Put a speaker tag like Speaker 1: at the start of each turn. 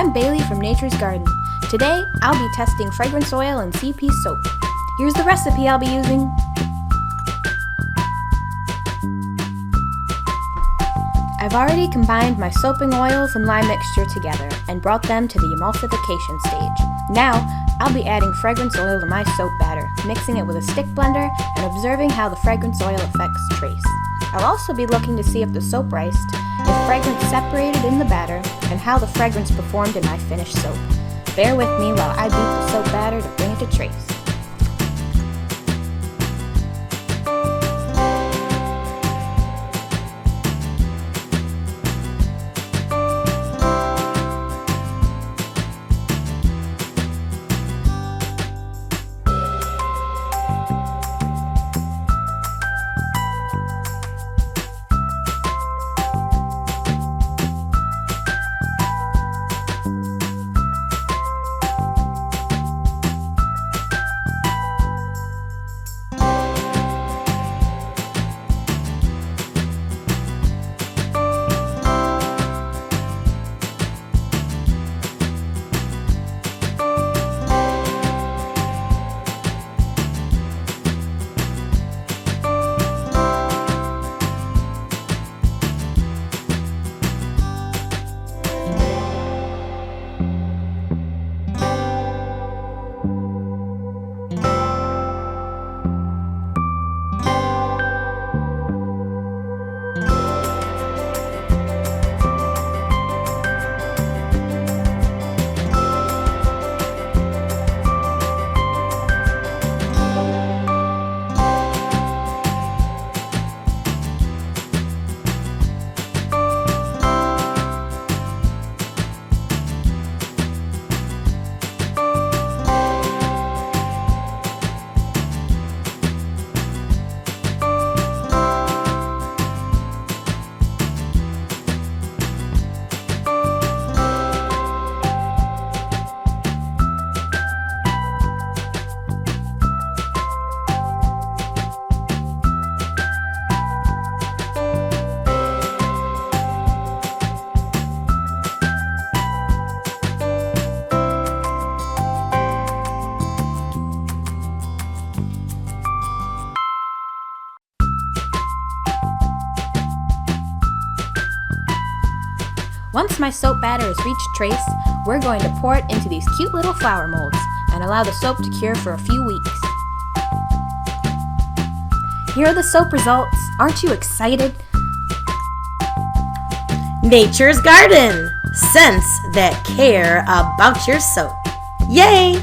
Speaker 1: I'm Bailey from Nature's Garden. Today, I'll be testing fragrance oil and CP soap. Here's the recipe I'll be using. I've already combined my soaping oils and lime mixture together and brought them to the emulsification stage. Now, I'll be adding fragrance oil to my soap batter, mixing it with a stick blender and observing how the fragrance oil affects trace. I'll also be looking to see if the soap riced, if fragrance separated in the batter, and how the fragrance performed in my finished soap. Bear with me while I beat the soap batter to bring it to trace. Once my soap batter has reached trace, we're going to pour it into these cute little flower molds and allow the soap to cure for a few weeks. Here are the soap results. Aren't you excited?
Speaker 2: Nature's Garden. Scents that care about your soap. Yay!